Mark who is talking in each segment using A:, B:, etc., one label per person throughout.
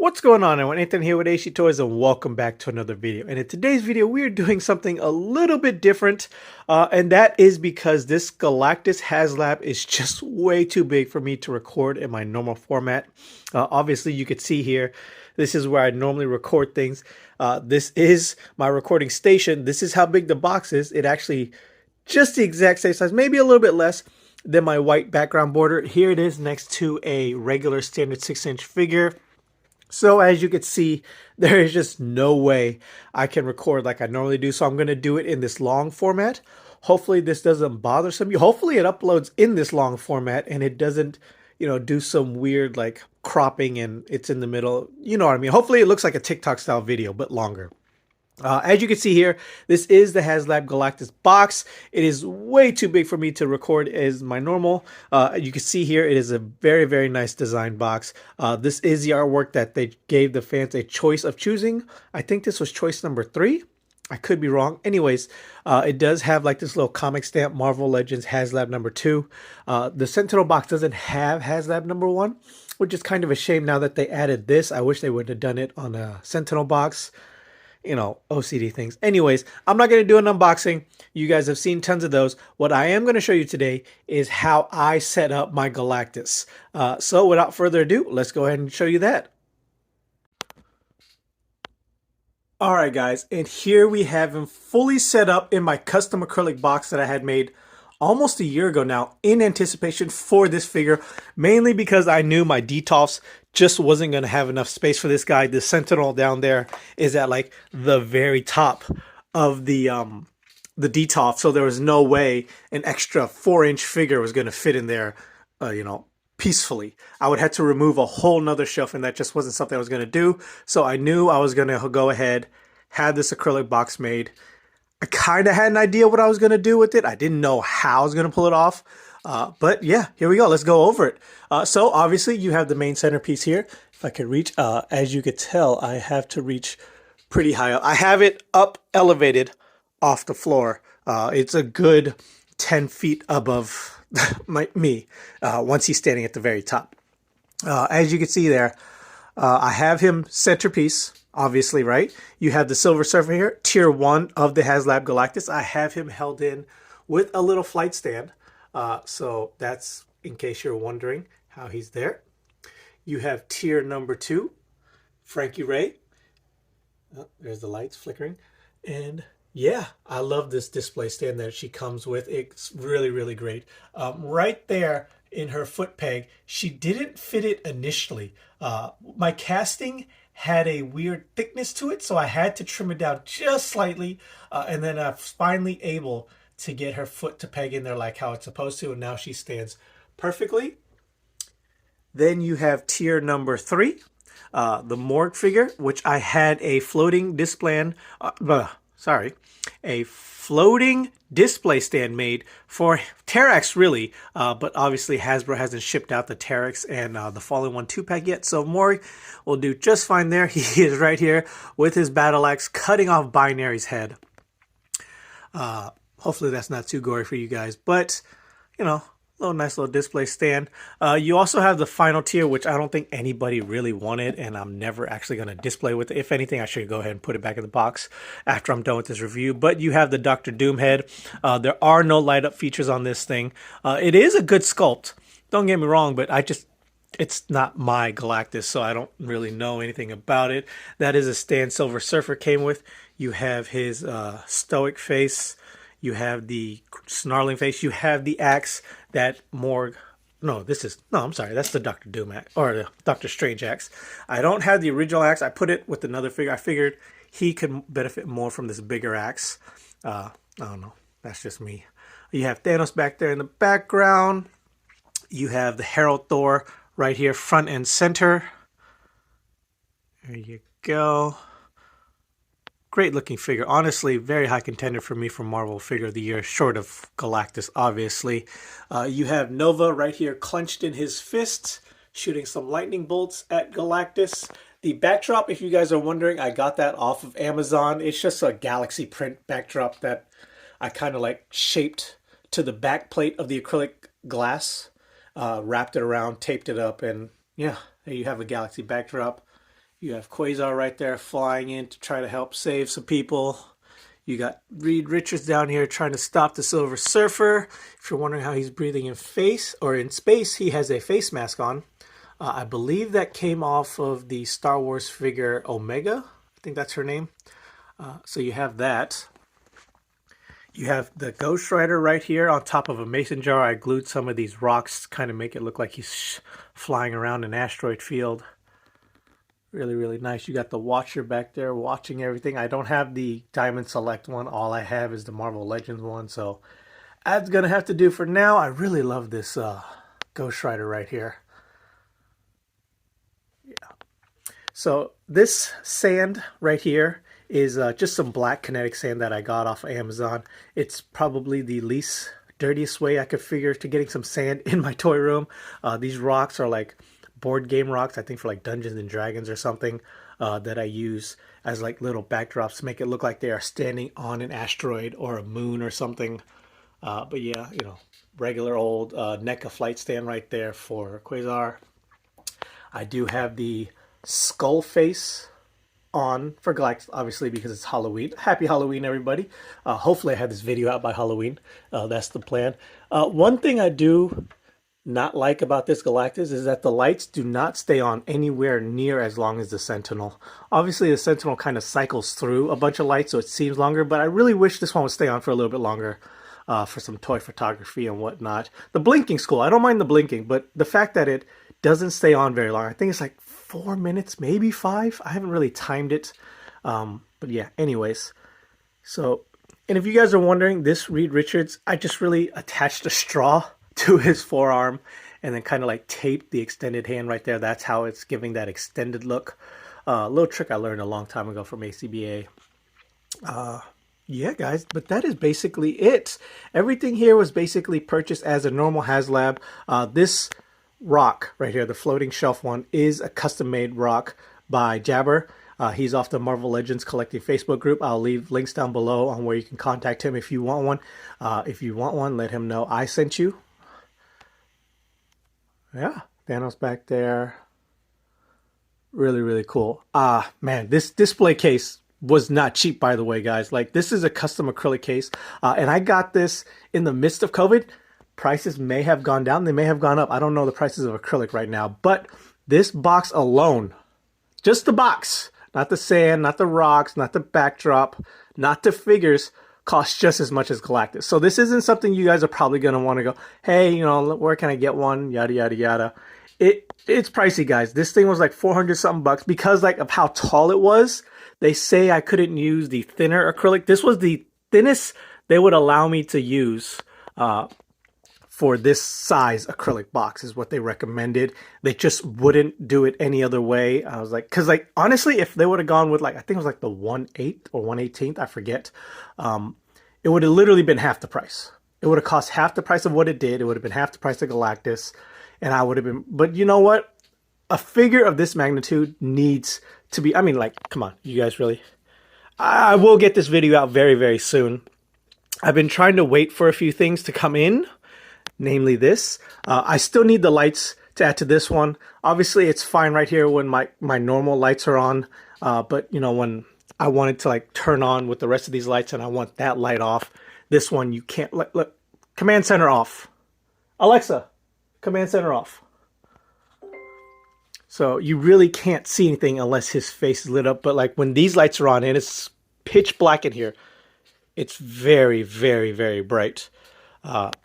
A: What's going on, everyone? Nathan here with AC Toys, and welcome back to another video. And in today's video, we are doing something a little bit different, and that is because this Galactus Haslab is just way too big for me to record in my normal format. Obviously, you could see here, this is where I normally record things. This is my recording station. This is how big the box is. It actually just the exact same size, maybe a little bit less than my white background border. Here it is next to a regular standard 6-inch figure. So as you can see, there is just no way I can record like I normally do. So I'm going to do it in this long format. Hopefully this doesn't bother some of you. Hopefully it uploads in this long format and it doesn't, do some weird like cropping and it's in the middle. You know what I mean? Hopefully it looks like a TikTok style video, but longer. As you can see here, this is the Haslab Galactus box. It is way too big for me to record as my normal. You can see here, it is a very, very nice design box. This is the artwork that they gave the fans a choice of choosing. I think this was choice number 3. I could be wrong. Anyways, it does have like this little comic stamp, Marvel Legends Haslab number 2. The Sentinel box doesn't have Haslab number 1, which is kind of a shame now that they added this. I wish they would have done it on a Sentinel box. OCD things. Anyways, I'm not going to do an unboxing. You guys have seen tons of those. What I am going to show you today is how I set up my Galactus. So without further ado, let's go ahead and show you that. Alright guys, and here we have him fully set up in my custom acrylic box that I had made almost a year ago now in anticipation for this figure, mainly because I knew my Detolfs just wasn't going to have enough space for this guy. The Sentinel down there is at like the very top of the Detolf, so there was no way an extra 4-inch figure was going to fit in there, peacefully. I would have to remove a whole nother shelf, and that just wasn't something I was going to do. So I knew I was going to go ahead, have this acrylic box made. I kind of had an idea what I was going to do with it. I didn't know how I was going to pull it off. But yeah, here we go. Let's go over it. So obviously you have the main centerpiece here. If I can reach, as you could tell, I have to reach pretty high up. I have it up elevated off the floor. It's a good 10 feet above me once he's standing at the very top. As you can see there, I have him centerpiece. Obviously, right? You have the Silver Surfer here, tier 1 of the Haslab Galactus. I have him held in with a little flight stand. So that's in case you're wondering how he's there. You have tier number 2, Frankie Ray. Oh, there's the lights flickering. And yeah, I love this display stand that she comes with. It's really, really great. Right there in her foot peg, she didn't fit it initially. My casting had a weird thickness to it, so I had to trim it down just slightly, and then I was finally able to get her foot to peg in there like how it's supposed to, and now she stands perfectly. Then you have tier number 3, the Morgue figure, which I had a floating display, a floating display stand made for Terrax, really, but obviously Hasbro hasn't shipped out the Terrax and the Fallen 1 2-pack yet, so Morgue will do just fine there. He is right here with his battle axe cutting off Binary's head. Hopefully that's not too gory for you guys, but nice little display stand. You also have the final tier, which I don't think anybody really wanted, and I'm never actually going to display with it. If anything, I should go ahead and put it back in the box after I'm done with this review. But you have the Dr. Doom head. There are no light up features on this thing. It is a good sculpt. Don't get me wrong, but it's not my Galactus, so I don't really know anything about it. That is a stand Silver Surfer came with. You have his stoic face. You have the snarling face. You have the axe that Morgue. I'm sorry. That's the Dr. Doom axe, or the Doctor Strange axe. I don't have the original axe. I put it with another figure. I figured he could benefit more from this bigger axe. I don't know. That's just me. You have Thanos back there in the background. You have the Herald Thor right here, front and center. There you go. Great looking figure. Honestly, very high contender for me for Marvel Figure of the Year, short of Galactus, obviously. You have Nova right here clenched in his fist, shooting some lightning bolts at Galactus. The backdrop, if you guys are wondering, I got that off of Amazon. It's just a galaxy print backdrop that I kind of like shaped to the back plate of the acrylic glass, wrapped it around, taped it up, and yeah, there you have a galaxy backdrop. You have Quasar right there flying in to try to help save some people. You got Reed Richards down here trying to stop the Silver Surfer. If you're wondering how he's breathing in space, he has a face mask on. I believe that came off of the Star Wars figure Omega. I think that's her name. So you have that. You have the Ghost Rider right here on top of a mason jar. I glued some of these rocks to kind of make it look like he's flying around an asteroid field. Really, really nice. You got the Watcher back there watching everything. I don't have the Diamond Select one. All I have is the Marvel Legends one. So that's going to have to do for now. I really love this Ghost Rider right here. Yeah. So this sand right here is just some black kinetic sand that I got off of Amazon. It's probably the least dirtiest way I could figure to getting some sand in my toy room. These rocks are like board game rocks, I think for like Dungeons and Dragons or something, that I use as like little backdrops to make it look like they are standing on an asteroid or a moon or something. But yeah, you know, regular old NECA flight stand right there for Quasar. I do have the skull face on for Galactus, obviously, because it's Halloween. Happy Halloween, everybody. Hopefully I have this video out by Halloween. That's the plan. One thing I do not like about this Galactus is that the lights do not stay on anywhere near as long as the Sentinel. Obviously, the Sentinel kind of cycles through a bunch of lights, so it seems longer, but I really wish this one would stay on for a little bit longer for some toy photography and whatnot. The blinking's cool. I don't mind the blinking, but the fact that it doesn't stay on very long. I think it's like 4 minutes, maybe 5. I haven't really timed it. But yeah, anyways. So, and if you guys are wondering, this Reed Richards, I just really attached a straw to his forearm and then kind of like taped the extended hand right there. That's how it's giving that extended look. A little trick I learned a long time ago from ACBA. Yeah, guys, but that is basically it. Everything here was basically purchased as a normal HasLab. This rock right here, the floating shelf one, is a custom-made rock by Jabor. He's off the Marvel Legends Collecting Facebook group. I'll leave links down below on where you can contact him if you want one. If you want one, let him know I sent you. Yeah, Thanos back there. Really, really cool. Man, this display case was not cheap, by the way, guys. Like, this is a custom acrylic case. And I got this in the midst of COVID. Prices may have gone down. They may have gone up. I don't know the prices of acrylic right now. But this box alone, just the box, not the sand, not the rocks, not the backdrop, not the figures, costs just as much as Galactus. So this isn't something you guys are probably going to want to go, hey, you know, where can I get one? Yada, yada, yada. It's pricey, guys. This thing was like 400 something bucks because like of how tall it was. They say I couldn't use the thinner acrylic. This was the thinnest they would allow me to use for this size acrylic box is what they recommended. They just wouldn't do it any other way. I was like, because like honestly, if they would have gone with like, I think it was like the 1/8 or 1/18, I forget. It would have literally been half the price. It would have cost half the price of what it did. It would have been half the price of Galactus. And I would have been, but you know what? A figure of this magnitude needs to be, I mean, like, come on, you guys really? I will get this video out very, very soon. I've been trying to wait for a few things to come in, namely this. I still need the lights to add to this one. Obviously, it's fine right here when my normal lights are on. But, you know, when I wanted to, like, turn on with the rest of these lights and I want that light off, this one you can't, look, command center off. Alexa, command center off. So you really can't see anything unless his face is lit up. But like when these lights are on and it's pitch black in here, it's very, very, very bright.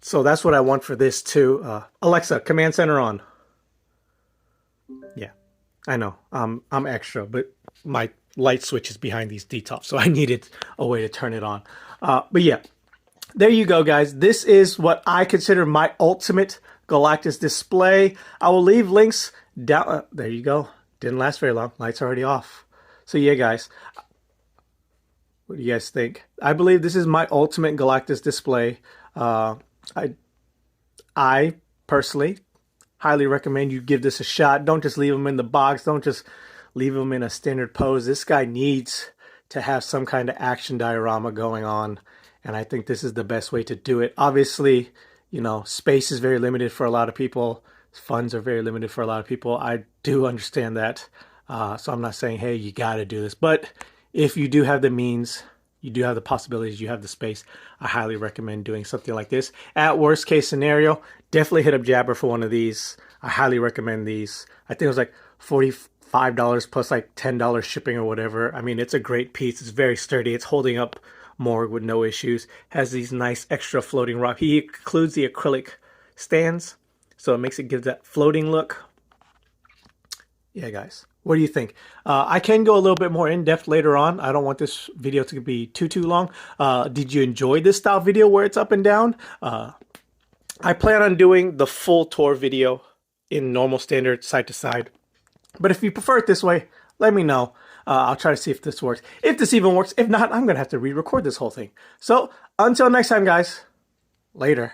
A: So that's what I want for this too. Alexa, command center on. Yeah, I know. I'm extra, but my light switch is behind these D-tops, so I needed a way to turn it on. But yeah, there you go, guys. This is what I consider my ultimate Galactus display. I will leave links down. There you go. Didn't last very long. Lights already off. So yeah, guys. What do you guys think? I believe this is my ultimate Galactus display. I personally highly recommend you give this a shot. Don't just leave him in the box. Don't just leave him in a standard pose. This guy needs to have some kind of action diorama going on. And I think this is the best way to do it. Obviously, you know, space is very limited for a lot of people. Funds are very limited for a lot of people. I do understand that. So I'm not saying, hey, you got to do this. But if you do have the means, you do have the possibilities, you have the space, I highly recommend doing something like this. At worst case scenario, definitely hit up Jabor for one of these. I highly recommend these. I think it was like $45 plus like $10 shipping or whatever. I mean, it's a great piece. It's very sturdy. It's holding up more with no issues. Has these nice extra floating rock. He includes the acrylic stands, so it makes it give that floating look. Yeah, guys, what do you think? I can go a little bit more in depth later on. I don't want this video to be too long. Did you enjoy this style video where it's up and down? I plan on doing the full tour video in normal standard side to side. But if you prefer it this way, let me know. I'll try to see if this works. If this even works. If not, I'm going to have to re-record this whole thing. So until next time, guys, later.